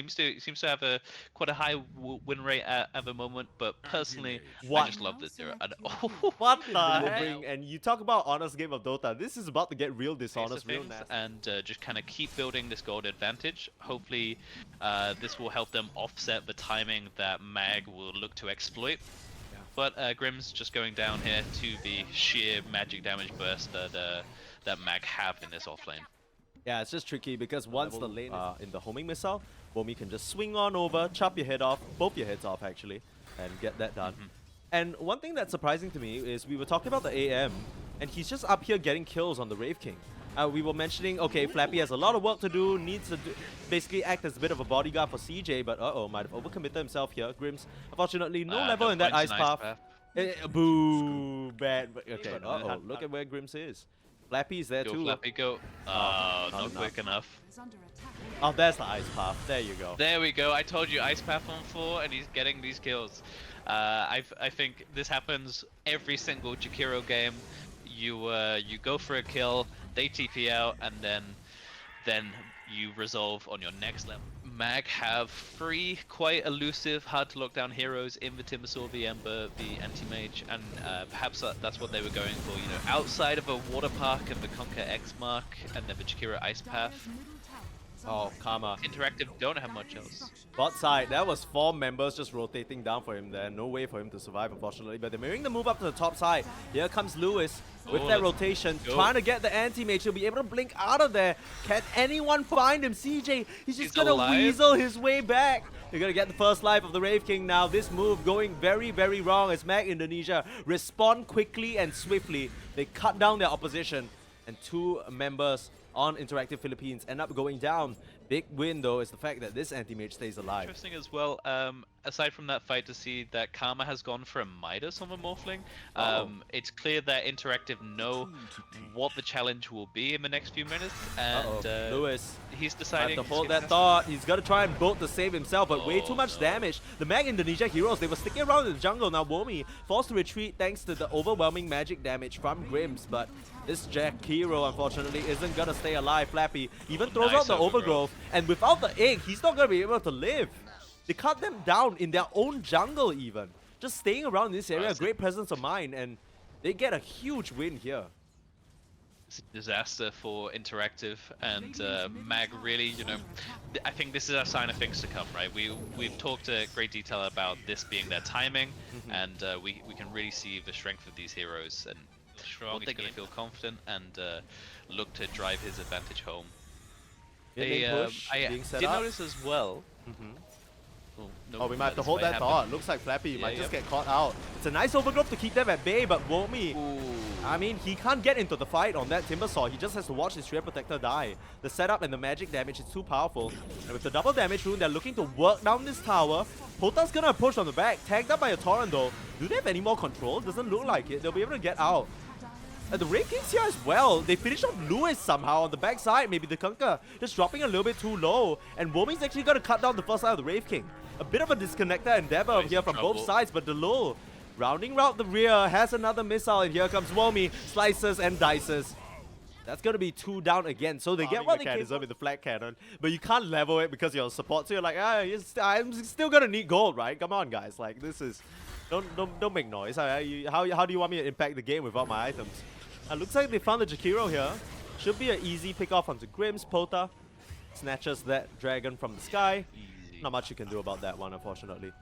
seems to have quite a high win rate at the moment. But personally, What? I just love this hero. And, What the delivering. heck? And you talk about honest game of Dota. This is about to get real dishonest, real Things nasty. and just kind of keep building this gold advantage. Hopefully, this will help them offset the timing that Mag will look to exploit. Yeah. But Grim's just going down here to the sheer magic damage burst that Mag have in this offlane. Yeah, it's just tricky because once the lane is in the homing missile, Bomi can just swing on over, chop your head off, both your heads off actually, and get that done. And one thing that's surprising to me is we were talking about the AM, and he's just up here getting kills on the Wraith King. We were mentioning, okay, Flappy has a lot of work to do, needs to basically act as a bit of a bodyguard for CJ, but might have overcommitted himself here. Grims, unfortunately, no level in that ice path. Boo, bad. Okay, look at where Grims is. Flappy's there too. Flappy, go. Not quick enough. Oh, there's the ice path. There you go. There we go. I told you ice path on 4, and he's getting these kills. I think this happens every single Jakiro game. You go for a kill, they TP out, and then you resolve on your next level. Mag have 3 quite elusive, hard to lock down heroes in the Timbersaw, the Ember, the Anti-Mage, and perhaps that's what they were going for. You know, outside of a Water Park and the Conquer X Mark, and then the Jakiro Ice Path. Oh, Karma. InterActive don't have much else. Bot side, that was 4 members just rotating down for him there. No way for him to survive, unfortunately. But they're making the move up to the top side. Here comes Lewis with that rotation, trying to get the anti-mage. He'll be able to blink out of there. Can anyone find him? CJ, he's just gonna weasel his way back. You're gonna get the first life of the Wraith King now. This move going very, very wrong as Mag Indonesia respond quickly and swiftly. They cut down their opposition, and 2 members on InterActive Philippines end up going down. Big win though is the fact that this anti-mage stays alive. Interesting as well, aside from that fight, to see that Karma has gone for a Midas on the Morphling. It's clear that InterActive know what the challenge will be in the next few minutes, and Lewis, he's deciding to hold that thought. He's got to try and bolt to save himself, but way too much damage. The Mag Indonesia heroes, they were sticking around in the jungle. Now Womi forced to retreat thanks to the overwhelming magic damage from Grims, but this Jack hero unfortunately isn't gonna stay alive. Flappy even throws out the overgrowth, and without the egg, he's not gonna be able to live. They cut them down in their own jungle even. Just staying around this area, great presence of mind, and they get a huge win here. It's a disaster for InterActive, and Mag really, you know, I think this is a sign of things to come, right? We've talked in great detail about this being their timing, and we can really see the strength of these heroes, and Strong is going to feel confident and look to drive his advantage home. I did notice as well. We might have to hold that thought. Looks like Flappy might just get caught out. It's a nice overgrowth to keep them at bay, but Womi, I mean, he can't get into the fight on that Timbersaw. He just has to watch his Shred Protector die. The setup and the magic damage is too powerful. And with the double damage rune, they're looking to work down this tower. Pota's gonna push on the back, tagged up by a Torrent though. Do they have any more control? Doesn't look like it. They'll be able to get out. And the Wraith Kings here as well. They finish off Lewis somehow on the backside. Maybe the Kunkka just dropping a little bit too low. And Womi's actually going to cut down the first side of the Wraith King. A bit of a disconnector endeavor here from both sides, but Delul rounding out the rear has another missile, and here comes Womi, slices and dices. That's going to be 2 down again, so they get what they can deserve with the flat cannon, but you can't level it because you're support, so you're like, I'm still going to need gold, right? Come on, guys, like, this is... Don't make noise. How do you want me to impact the game without my items? Looks like they found the Jakiro here. Should be an easy pick off onto Grims. Pota snatches that dragon from the sky. Easy. Not much you can do about that one, unfortunately.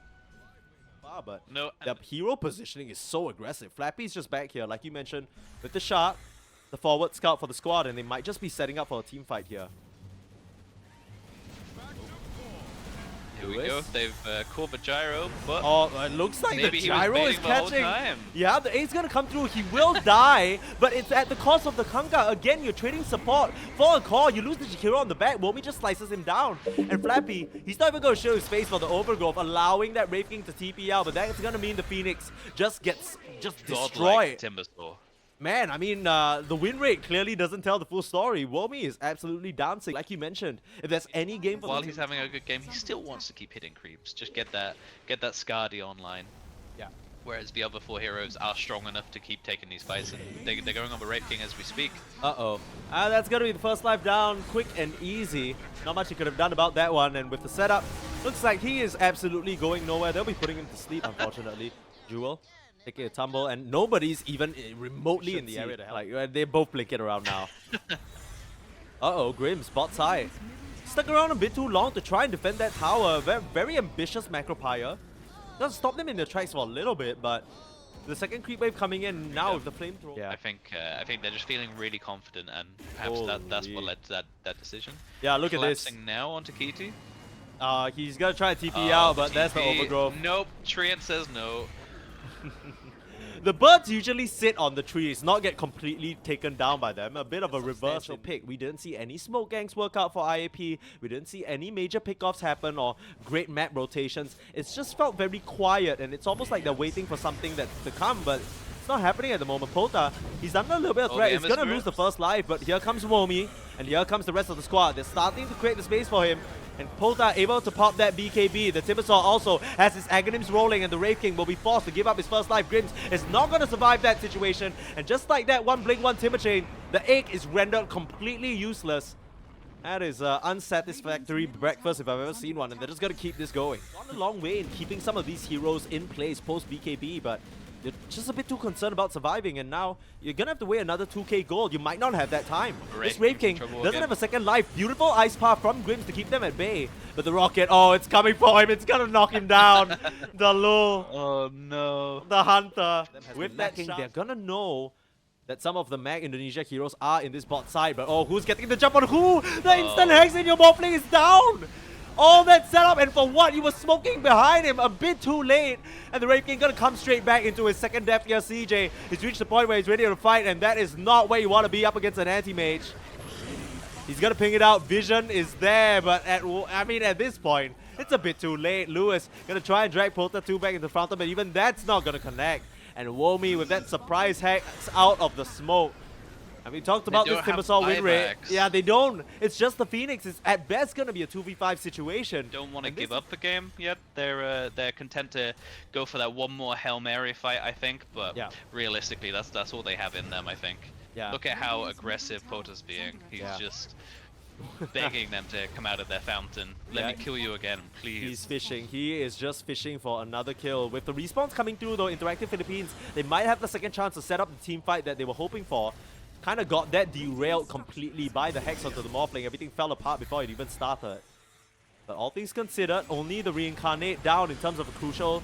But no, the hero positioning is so aggressive. Flappy's just back here, like you mentioned, with the shark, the forward scout for the squad, and they might just be setting up for a team fight here. Here we go. They've caught the gyro, but it looks like the gyro is catching. The yeah, the A's gonna come through. He will die, but it's at the cost of the Kunkka. Again, you're trading support for a call. You lose the Jakiro on the back. Womi just slices him down. And Flappy, he's not even gonna show his face for the overgrowth, allowing that Wraith King to TP out. But that's gonna mean the Phoenix just gets destroyed. Timbersaw. Man, I mean, the win rate clearly doesn't tell the full story. Womi is absolutely dancing. Like you mentioned, if there's any game for while he's having a good game, he still wants to keep hitting creeps. Just get that Skadi online. Yeah. whereas the other 4 heroes are strong enough to keep taking these fights, and they're going on the Rape King as we speak. Uh-oh. That's going to be the first life down, quick and easy. Not much he could have done about that one, and with the setup, looks like he is absolutely going nowhere. They'll be putting him to sleep, unfortunately. Jewel taking a tumble, and nobody's even remotely in the area to help. Like, they're both blinking around now. Uh-oh, Grim, spot side. Stuck around a bit too long to try and defend that tower. Very, very ambitious macro pyre. Does stop them in their tracks for a little bit, but the second creep wave coming in now with the flamethrower. Yeah. I think they're just feeling really confident, and perhaps that's what led to that decision. Yeah, look at this. Collapsing now onto Kitty. He's gonna try to TP out, but that's the overgrowth. Nope, Treant says no. The birds usually sit on the trees, not get completely taken down by them. A bit of a reversal pick. We didn't see any smoke gangs work out for IAP. We didn't see any major pickoffs happen or great map rotations. It's just felt very quiet, and it's almost like they're waiting for something to come, but it's not happening at the moment. Pota, he's under a little bit of threat. He's gonna lose the first life, but here comes Womi, and here comes the rest of the squad. They're starting to create the space for him. And Pota able to pop that BKB. The Timbersaw also has his Aghanims rolling, and the Wraith King will be forced to give up his first life. Grims is not going to survive that situation. And just like that, one blink, one Timber Chain, the egg is rendered completely useless. That is an unsatisfactory breakfast if I've ever seen one, and they're just going to keep this going. Gone a long way in keeping some of these heroes in place post BKB, but you're just a bit too concerned about surviving, and now you're gonna have to wait another 2k gold. You might not have that time. This Wraith King doesn't have a second life. Beautiful ice path from Grims to keep them at bay. But the rocket, oh, it's coming for him. It's gonna knock him down. The Lul. Oh no. The Hunter. With that King, they're gonna know that some of the Mag Indonesia heroes are in this bot side. But oh, who's getting the jump on who? The instant hex in your bot flank is down. All that setup, and for what? He was smoking behind him a bit too late. And the Wraith King gonna come straight back into his second death here. CJ, he's reached the point where he's ready to fight, and that is not where you want to be up against an anti-mage. He's gonna ping it out. Vision is there, but at this point, it's a bit too late. Lewis gonna try and drag Pota 2 back into front of him, but even that's not gonna connect. And Womi with that surprise hex out of the smoke. And we talked about this Timbersaw win rate. Yeah, they don't. It's just the Phoenix. It's at best going to be a 2v5 situation. Don't want to give up the game yet. They're content to go for that one more Hail Mary fight, I think. But realistically, that's all they have in them, I think. Yeah. Look at how aggressive Pota's being. He's just begging them to come out of their fountain. Let me kill you again, please. He's fishing. He is just fishing for another kill. With the respawns coming through, though, InterActive Philippines, they might have the second chance to set up the team fight that they were hoping for. Kind of got that derailed completely by the hex onto the Morphling. Everything fell apart before it even started. But all things considered, only the Reincarnate down in terms of a crucial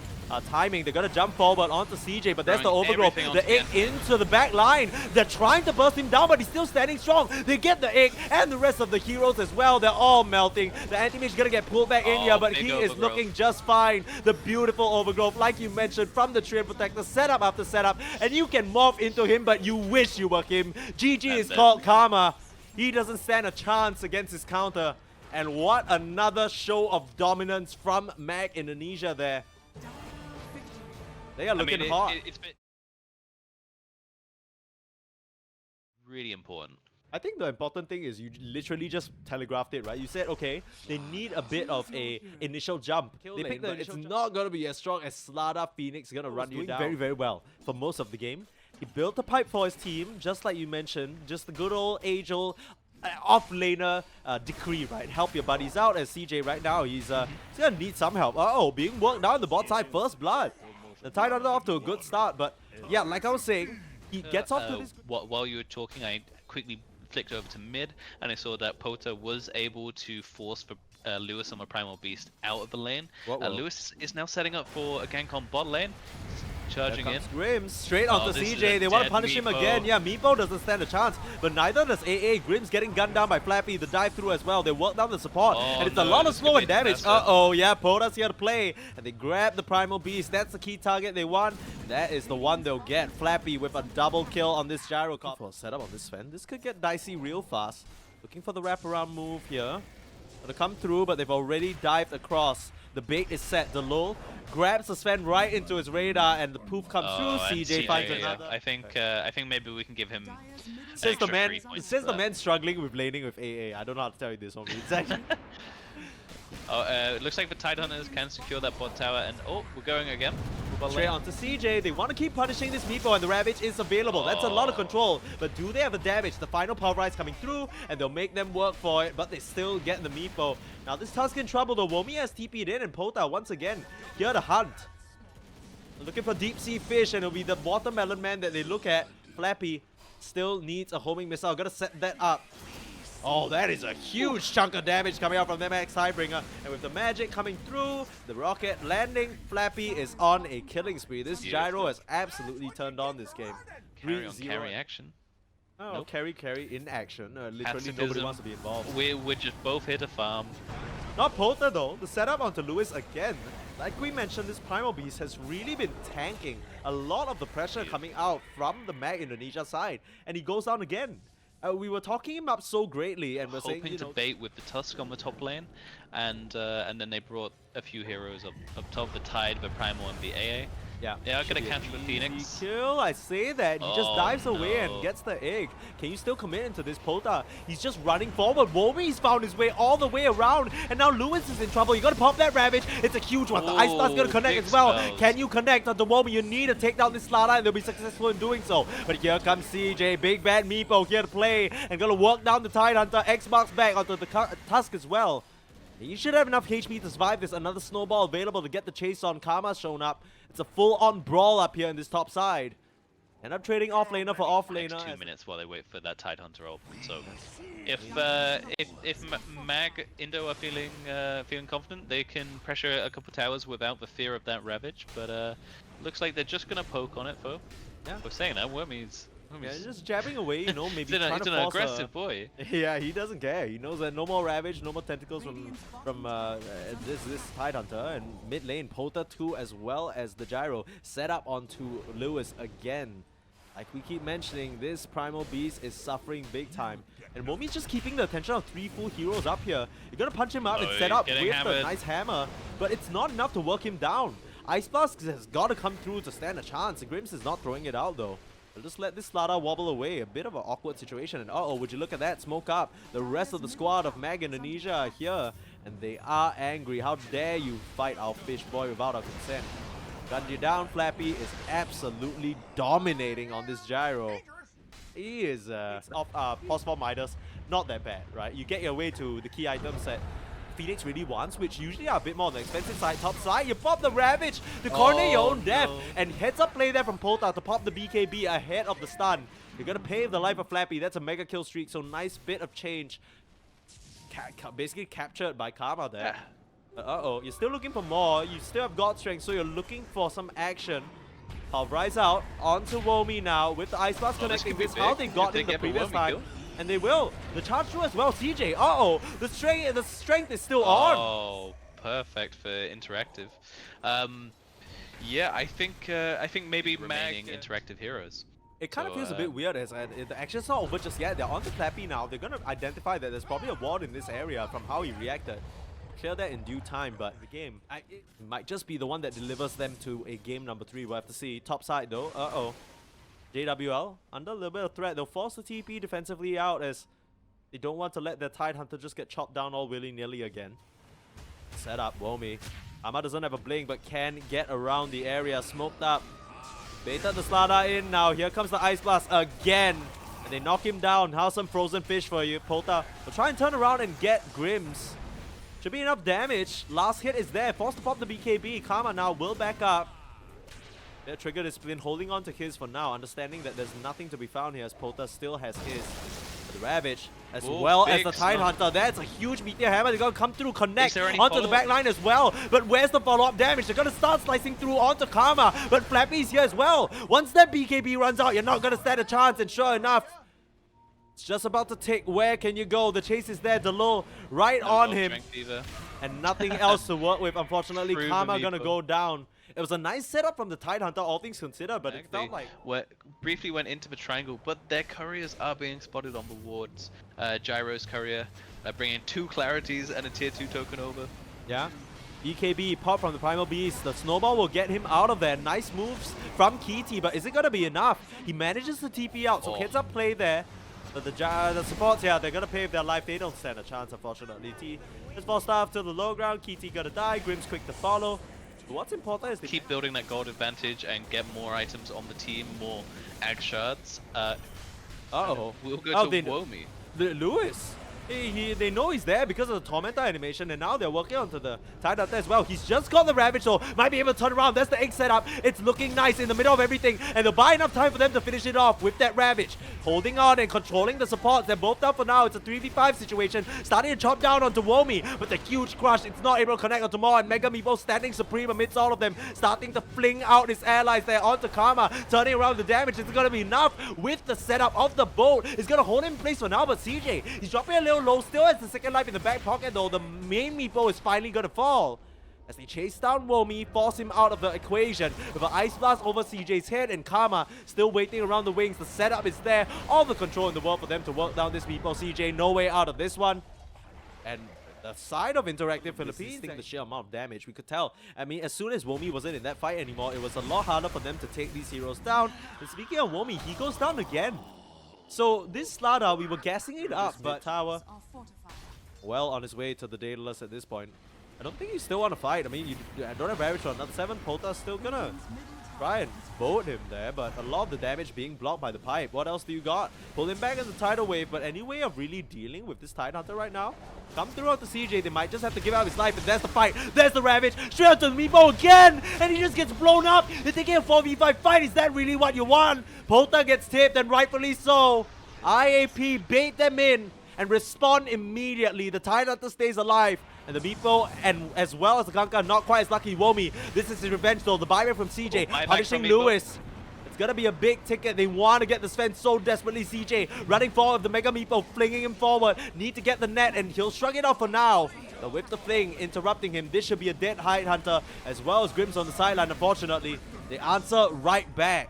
timing. They're going to jump forward onto CJ, but there's the overgrowth. The egg into the back line. They're trying to burst him down, but he's still standing strong. They get the egg and the rest of the heroes as well. They're all melting. The anti-mage is going to get pulled back in here, but he is looking just fine. The beautiful overgrowth, like you mentioned, from the Treant Protector, setup after setup. And you can morph into him, but you wish you were him. GG is called Karma. He doesn't stand a chance against his counter. And what another show of dominance from Mag Indonesia there. They are looking hot. It's been really important. I think the important thing is you literally just telegraphed it, right? You said, okay, they need a bit of a initial jump. They picked but it's not going to be as strong as Slada Phoenix going to run you down. Very, very well for most of the game. He built a pipe for his team, just like you mentioned. Just the good old age-old off-laner decree, right? Help your buddies out. As CJ right now, he's gonna need some help. Uh-oh, being worked down the bot side, first blood. The Titan off to a good start, but yeah, like I was saying, he gets off to this. While you were talking, I quickly flicked over to mid, and I saw that Pota was able to force for Lewis on the Primal Beast out of the lane. Lewis is now setting up for a gank on bot lane. Charging in. Grims straight onto CJ. They want to punish him again. Yeah, MEEPO doesn't stand a chance, but neither does AA. Grims getting gunned down by Flappy. The dive through as well. They work down the support, and it's a lot of slow and damage. Uh-oh, yeah, Pota's here to play, and they grab the Primal Beast. That's the key target they want. That is the one they'll get. Flappy with a double kill on this gyro cop. For a setup on this SVEN. This could get dicey real fast. Looking for the wraparound move here. Gonna come through, but they've already dived across. The bait is set. The Lul grabs the SVEN right into his radar, and the poof comes through. CJ finds another. I think maybe we can give him. Says the man struggling with laning with AA. I don't know how to tell you this one. Exactly. It looks like the Tidehunters can secure that bot tower, and we're going again. Straight onto CJ. They want to keep punishing this MEEPO, and the Ravage is available. That's a lot of control. But do they have the damage? The final power rise coming through, and they'll make them work for it, but they still get the MEEPO. Now this Tusk in trouble though. Womi has TP'd in, and Pota once again here to hunt. Looking for deep sea fish, and it'll be the watermelon man that they look at. Flappy still needs a homing missile. Gotta set that up. Oh, that is a huge chunk of damage coming out from the Max Tidebringer. And with the magic coming through, the rocket landing, Flappy is on a killing spree. This gyro has absolutely turned on this game. Carry on carry action. Oh, Nope. carry in action. Literally nobody wants to be involved. We're just both here to farm. Not Pota though. The setup onto Lewis again. Like we mentioned, this Primal Beast has really been tanking a lot of the pressure coming out from the Mag Indonesia side. And he goes down again. We were talking him up so greatly, and we're saying, Hoping to bait with the Tusk on the top lane, and then they brought a few heroes up top, the Tide, the Primal, and the AA. Yeah, they are gonna catch the Phoenix. Kill, I say that. He just dives away and no. gets the egg. Can you still commit into this Pota? He's just running forward. Womi's found his way all the way around, and now Lewis is in trouble. You gotta pop that Ravage. It's a huge one. The Ice Blast's gonna connect as well. Spells. Can you connect onto Womi? You need to take down this Slada, and they'll be successful in doing so. But here comes CJ, big bad MEEPO here to play, and gonna walk down the Tide Hunter. X marks back onto the Tusk as well. You should have enough HP to survive this. Another snowball available to get the chase on. Karma's shown up. It's a full-on brawl up here in this top side. End up trading offlaner for offlaner. Next 2 minutes while they wait for that Tide Hunter ult. So, if Mag Indo are feeling confident, they can pressure a couple towers without the fear of that Ravage. But looks like they're just gonna poke on it, Fo. Yeah. We're saying that Wormy's. Yeah, just jabbing away, you know, maybe he's trying to an force aggressive boy. Yeah, he doesn't care. He knows that no more Ravage, no more tentacles from this Tide Hunter. And mid lane, Pota 2 as well as the Gyro set up onto Lewis again. Like we keep mentioning, this Primal Beast is suffering big time. And Womi's just keeping the attention of 3 full heroes up here. You're gonna punch him up and set up with hammered. a nice hammer, but it's not enough to work him down. Ice Blast has got to come through to stand a chance. And Grims is not throwing it out though. We'll just let this Slada wobble away. A bit of an awkward situation. And uh-oh, would you look at that? Smoke up. The rest of the squad of Mag Indonesia are here. And they are angry. How dare you fight our fish boy without our consent? Gunned you down. Flappy is absolutely dominating on this Gyro. He is Phosphor Midas. Not that bad, right? You get your way to the key items that Phoenix really wants, which usually are a bit more on the expensive side. Top side, you pop the Ravage to coordinate your own death. And heads up play there from Pota to pop the BKB ahead of the stun. You're gonna pave the life of Flappy. That's a mega kill streak, so nice bit of change. Basically captured by Karma there. Uh-oh, you're still looking for more. You still have God Strength, so you're looking for some action. Pulverize out onto Womi now with the Ice Blast connecting. This is how they got in the previous time. And they will. The charge through as well. CJ. Uh-oh. The strength is still on. Oh, perfect for InterActive. Yeah, I think maybe remaining interactive heroes. It kind of feels a bit weird as the action's not over just yet. They're on to Flappy now. They're going to identify that there's probably a ward in this area from how he reacted. Clear that in due time, but the game it might just be the one that delivers them to a game number 3. We'll have to see. Top side though. Uh-oh. JWL under a little bit of threat. They'll force the TP defensively out as they don't want to let their Tide Hunter just get chopped down all willy-nilly again. Set up, Womi. Ama doesn't have a blink but can get around the area. Smoked up. Beta the Slada in now. Here comes the Ice Blast again. And they knock him down. How's some frozen fish for you, Pota? We'll try and turn around and get Grims. Should be enough damage. Last hit is there. Forced to pop the BKB. Karma now will back up. Their trigger discipline holding on to his for now, understanding that there's nothing to be found here as Pota still has his. The Ravage, as well as the Tide Hunter. That's a huge Meteor Hammer. They're going to come through, connect onto the back line as well. But where's the follow-up damage? They're going to start slicing through onto Karma. But Flappy's here as well. Once that BKB runs out, you're not going to stand a chance. And sure enough, it's just about to tick. Where can you go? The chase is there. Delo right on him. And nothing else to work with, unfortunately. Karma going to go down. It was a nice setup from the Tide Hunter, all things considered, but it felt like... briefly went into the triangle, but their couriers are being spotted on the wards. Gyro's courier bringing 2 clarities and a tier 2 token over. Yeah. BKB pop from the Primal Beast. The snowball will get him out of there. Nice moves from Kitty, but is it going to be enough? He manages to TP out, so heads up play there. But the supports, yeah, they're going to pay with their life. They don't stand a chance, unfortunately. T just falls staff to the low ground. Kitty going to die. Grim's quick to follow. What's important is they keep building that gold advantage and get more items on the team, more ag shards. Uh-oh. We'll go to Womi. Lewis. They know he's there because of the Tormentor animation, and now they're working onto the Tide Hunter as well. He's just got the Ravage, so might be able to turn around. There's the egg setup. It's looking nice in the middle of everything, and they'll buy enough time for them to finish it off with that Ravage. Holding on and controlling the supports. They're both down for now. It's a 3v5 situation. Starting to chop down onto Womi, but the huge crush, it's not able to connect onto Maw, and Mega MEEPO standing supreme amidst all of them, starting to fling out his allies there onto Karma, turning around the damage. It's going to be enough with the setup of the boat. It's going to hold him in place for now, but CJ, he's dropping a little low, still has the second life in the back pocket though. The main MEEPO is finally going to fall. As they chase down Womi, force him out of the equation with an Ice Blast over CJ's head, and Karma still waiting around the wings. The setup is there, all the control in the world for them to work down this MEEPO. CJ, no way out of this one. And the side of InterActive Philippines, the sheer amount of damage, we could tell. I mean, as soon as Womi wasn't in that fight anymore, it was a lot harder for them to take these heroes down. And speaking of Womi, he goes down again. So this Slaughter, we were gassing it up, but Tower, well on his way to the Daedalus at this point. I don't think he's still want to fight. I mean, you don't have Ravage for another 7. Polta's still gonna try and boat him there, but a lot of the damage being blocked by the pipe. What else do you got? Pull him back in the tidal wave, but any way of really dealing with this Tide Hunter right now? Come through out to CJ, they might just have to give out his life, and there's the fight. There's the Ravage, straight out to the MEEPO again, and he just gets blown up. They're taking a 4v5 fight. Is that really what you want? Polta gets tipped, and rightfully so. IAP bait them in and respond immediately. The Tide Hunter stays alive, and the MEEPO, and as well as the Ganka, not quite as lucky. Womi, this is his revenge though. The buyback from CJ, punishing Lewis. It's gonna be a big ticket. They want to get the SVEN so desperately. CJ running forward with the Mega MEEPO, flinging him forward. Need to get the net, and he'll shrug it off for now. But with the fling interrupting him, this should be a dead Tide Hunter, as well as Grims on the sideline. Unfortunately, they answer right back.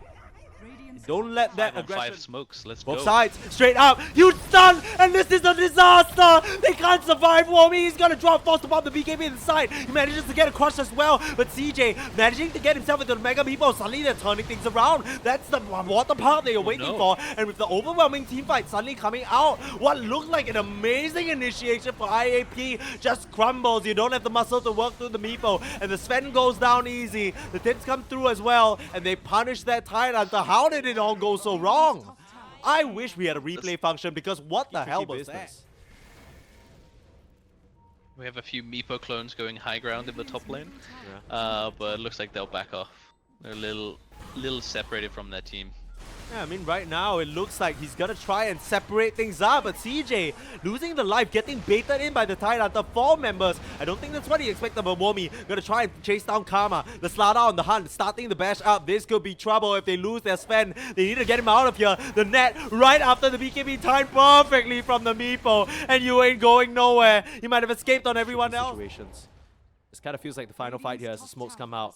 Don't let that aggression. 5 smokes. Let's Both go. sides, straight up, huge stun, and this is a disaster. They can't survive. Womi, he's gonna drop, forced to pop the BKB inside. He manages to get a crush as well, but CJ managing to get himself into the Mega MEEPO. Suddenly they're turning things around. That's the water part they are waiting for, and with the overwhelming team fight suddenly coming out, what looked like an amazing initiation for IAP just crumbles. You don't have the muscle to work through the MEEPO, and the SVEN goes down easy. The tips come through as well, and they punish that Tide Hunter. How did it all go so wrong? I wish we had a replay function, because what the hell was that? We have a few MEEPO clones going high ground in the top lane, but it looks like they'll back off. They're a little separated from their team. Yeah, I mean, right now it looks like he's gonna try and separate things up, but CJ losing the life, getting baited in by the Tide Hunter, 4 members. I don't think that's what he expected, but Womi gonna try and chase down Karma. The Slaughter on the hunt, starting the bash up. This could be trouble if they lose their SVEN. They need to get him out of here. The net right after the BKB timed perfectly from the MEEPO, and you ain't going nowhere. You might have escaped on everyone else. This kind of feels like the final fight here as the smokes come out.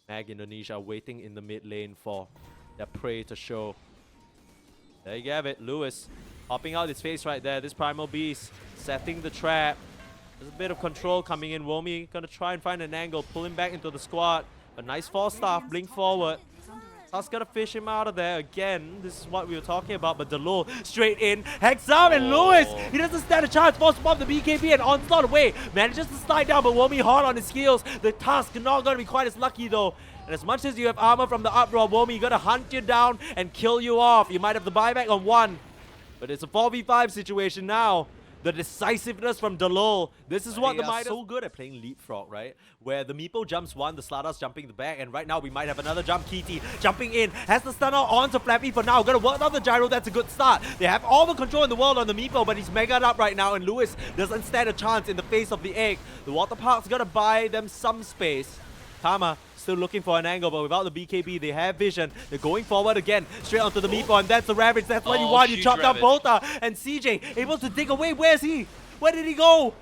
Mag Indonesia waiting in the mid lane for their prey to show. There you have it, Lewis hopping out his face right there. This Primal Beast setting the trap. There's a bit of control coming in. Womi gonna try and find an angle, pull him back into the squad. A nice false staff, blink forward. Tusk gonna fish him out of there again. This is what we were talking about, but Delul straight in, hex out, and Lewis, he doesn't stand a chance. Force to pop the BKB and onslaught away. Manages to slide down, but Womi hard on his heels. The Tusk not gonna be quite as lucky though. And as much as you have armor from the uproar, Womi gonna hunt you down and kill you off. You might have the buyback on 1, but it's a 4v5 situation now. The decisiveness from Delul. This is what the Midas are so good at playing leapfrog, right? Where the MEEPO jumps 1, the Slaughter's jumping the back, and right now we might have another jump. Kitty jumping in, has the stunner on to Flappy for now. Gonna work on the gyro, that's a good start. They have all the control in the world on the MEEPO, but he's megaed up right now, and Lewis doesn't stand a chance in the face of the egg. The water park's gonna buy them some space. Karma still looking for an angle, but without the BKB, they have vision. They're going forward again, straight onto the MEEPO, and that's the Ravage. That's what you want. You chop down Bolta, and CJ able to dig away. Where's he? Where did he go?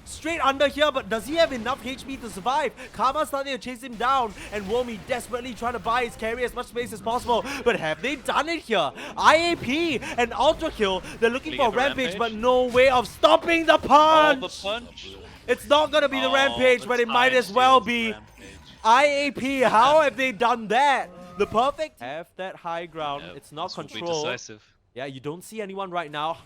Straight under here, but does he have enough HP to survive? Karma starting to chase him down, and Womi desperately trying to buy his carry as much space as possible. But have they done it here? IAP and Ultra Kill. They're looking for a rampage, but no way of stopping the punch. It's not gonna be the rampage, but it might as well be. IAP, how have they done that? The perfect have that high ground. It's not controlled. Decisive. Yeah, you don't see anyone right now.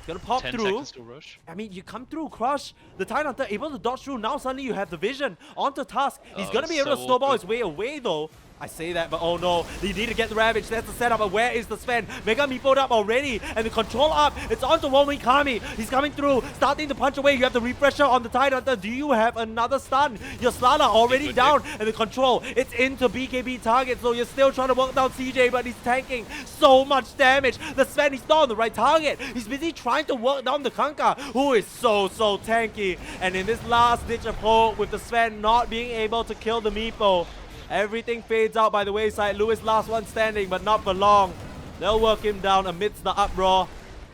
Gonna pop 10 through. seconds to rush. I mean, you come through, Crush. The Tidehunter able to dodge through. Now suddenly you have the vision onto Tusk. He's gonna be able to snowball his way away though. I say that, but oh no, they need to get the Ravage. That's the setup, but where is the SVEN? Mega MEEPO'd up already, and the control up. It's onto Womi Kami. He's coming through, starting to punch away. You have the refresher on the Tidehunter. Do you have another stun? Your Slana already down, and the control, it's into BKB target, so you're still trying to work down CJ, but he's tanking so much damage. The SVEN, he's not on the right target. He's busy trying to work down the Kanka, who is so tanky. And in this last ditch of hope, with the SVEN not being able to kill the MEEPO, everything fades out by the wayside. Lewis last one standing, but not for long. They'll work him down amidst the uproar.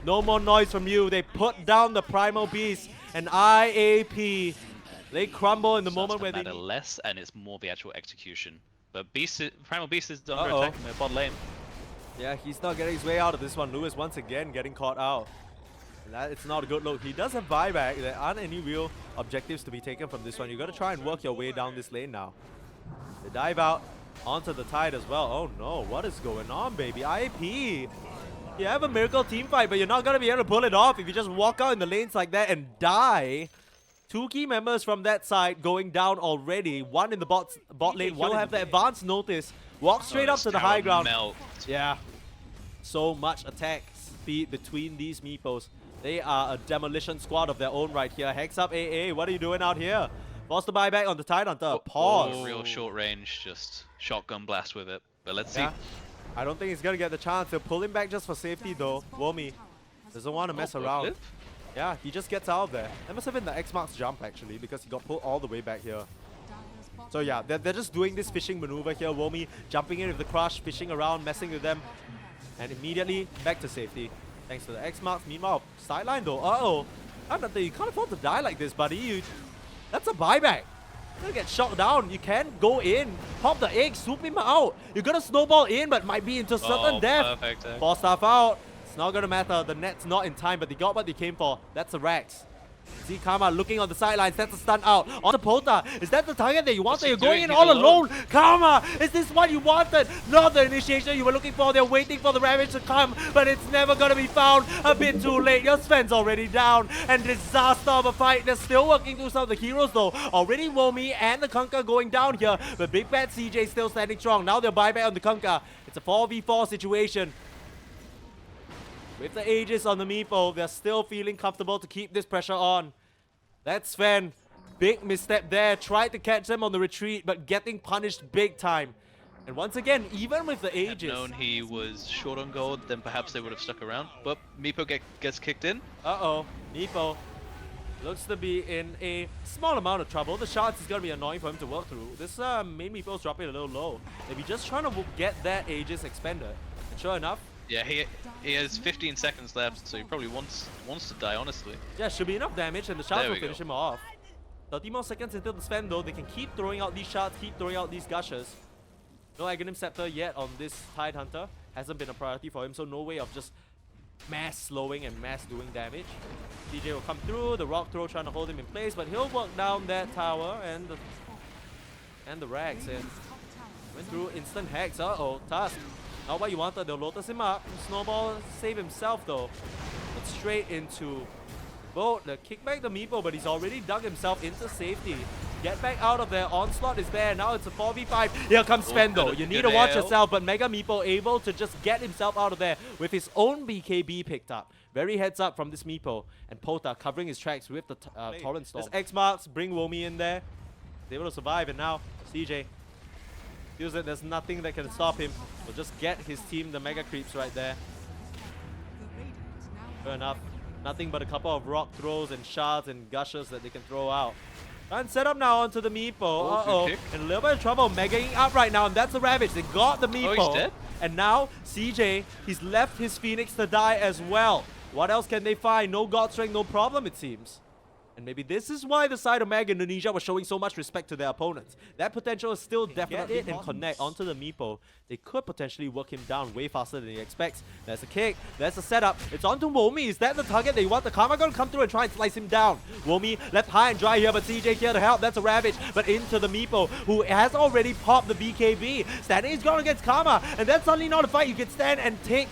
No more noise from you. They put down the Primal Beast, and IAP, they crumble in the moment where they matter less, and it's more the actual execution. But Primal Beast is under attack in the bot lane. Yeah, he's not getting his way out of this one. Lewis once again getting caught out. And it's not a good look. He does have buyback. There aren't any real objectives to be taken from this one. You got to try and work your way down this lane now. They dive out onto the Tide as well. Oh no, what is going on, baby? IAP, you have a miracle team fight, but you're not going to be able to pull it off if you just walk out in the lanes like that and die. Two key members from that side going down already. One in the bot lane, one will have the advanced notice. Walk straight up to the high ground. Yeah, so much attack speed between these MEEPOs. They are a demolition squad of their own right here. Hex up AA, what are you doing out here? Force the buyback on the Tidehunter. Pause. Real short range, just shotgun blast with it. But let's see. I don't think he's gonna get the chance. They'll pull him back just for safety though. Womi doesn't want to mess around. Flip? Yeah, he just gets out of there. That must have been the X marks jump actually, because he got pulled all the way back here. So yeah, they're just doing this fishing maneuver here. Womi jumping in with the Crush, fishing around, messing with them, and immediately back to safety. Thanks to the X marks. Meanwhile, sideline though. Uh-oh. You can't afford to die like this, buddy. That's a buyback. You're gonna get shot down. You can go in, pop the egg, swoop him out. You're gonna snowball in, but might be into certain death. Perfect. 4 staff out. It's not gonna matter. The net's not in time, but they got what they came for. That's a Rax. See Karma looking on the sidelines. That's a stun out. On the Pota. Is that the target that you wanted? You're going in all alone. Karma, is this what you wanted? Not the initiation you were looking for. They're waiting for the Ravage to come, but it's never gonna be found. A bit too late. Your SVEN's already down. And disaster of a fight. They're still working through some of the heroes though. Already Womi and the Kunkka going down here. But Big Bad CJ still standing strong. Now they're buyback on the Kunkka. It's a 4v4 situation. With the Aegis on the MEEPO, they're still feeling comfortable to keep this pressure on. That's SVEN. Big misstep there. Tried to catch them on the retreat, but getting punished big time. And once again, even with the Aegis... Had known he was short on gold, then perhaps they would have stuck around. But MEEPO gets kicked in. Uh-oh. MEEPO looks to be in a small amount of trouble. The shots is going to be annoying for him to work through. This main MEEPO's dropping a little low. They'll be just trying to get that Aegis expended. And sure enough, yeah, he has 15 seconds left, so he probably wants to die, honestly. Yeah, should be enough damage, and the shots will finish him off. 30 more seconds until the SVEN though. They can keep throwing out these shots, keep throwing out these gushes. No Aghanim Scepter yet on this Tidehunter. Hasn't been a priority for him, so no way of just mass slowing and mass doing damage. DJ will come through, the rock throw trying to hold him in place, but he'll work down that tower and the Rags. And went through instant hex. Uh-oh, Tusk. Not what you wanted. They'll lotus him up. Snowball save himself though. But straight into boat. The kickback the MEEPO, but he's already dug himself into safety. Get back out of there. Onslaught is there. Now it's a 4v5. Here comes SVEN though. You need to watch yourself, but Mega MEEPO able to just get himself out of there with his own BKB picked up. Very heads up from this MEEPO. And Pota covering his tracks with the Torrent Storm. There's X marks. Bring Womi in there. He's able to survive, and now CJ feels that there's nothing that can stop him. Will just get his team the Mega Creeps right there. Fair enough. Nothing but a couple of rock throws and shards and gushes that they can throw out. And set up now onto the MEEPO. Uh-oh. In a little bit of trouble. Megaing up right now, and that's the Ravage. They got the MEEPO. Oh, he's dead? And now CJ, he's left his Phoenix to die as well. What else can they find? No God Strength, no problem it seems. And maybe this is why the side of Mag Indonesia was showing so much respect to their opponents. That potential is still definitely it and connect onto the MEEPO. They could potentially work him down way faster than he expects. There's a kick. There's a setup. It's onto Womi. Is that the target they want? The Karma gonna come through and try and slice him down. Womi left high and dry here, but CJ here to help. That's a Ravage. But into the MEEPO, who has already popped the BKB. Standing his ground against Karma. And that's suddenly not a fight you can stand and take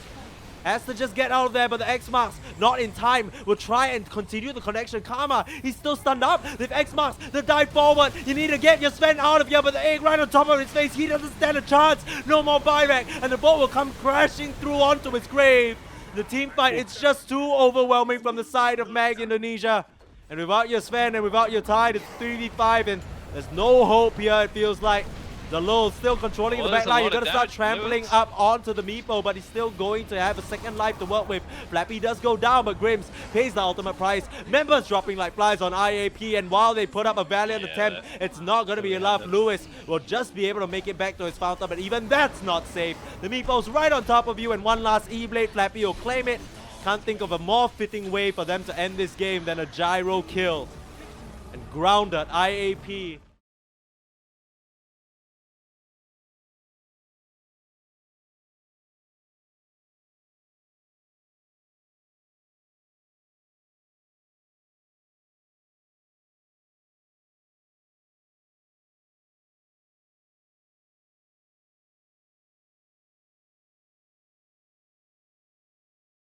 Has to just get out of there, but the X marks not in time. Will try and continue the connection. Karma, he's still stunned up. With X marks, the dive forward. You need to get your SVEN out of here, but the egg right on top of his face. He doesn't stand a chance. No more buyback, and the ball will come crashing through onto his grave. The team fight, it's just too overwhelming from the side of Mag Indonesia. And without your SVEN and without your tide, it's 3v5, and there's no hope here, it feels like. The Lul still controlling the back line. You're going to start trampling up onto the MEEPO, but he's still going to have a second life to work with. Flappy does go down, but Grims pays the ultimate price. Members dropping like flies on IAP, and while they put up a valiant attempt, it's not going to be enough. Lewis will just be able to make it back to his fountain, but even that's not safe. The MEEPO's right on top of you, and one last E-Blade. Flappy will claim it. Can't think of a more fitting way for them to end this game than a gyro kill. And grounded IAP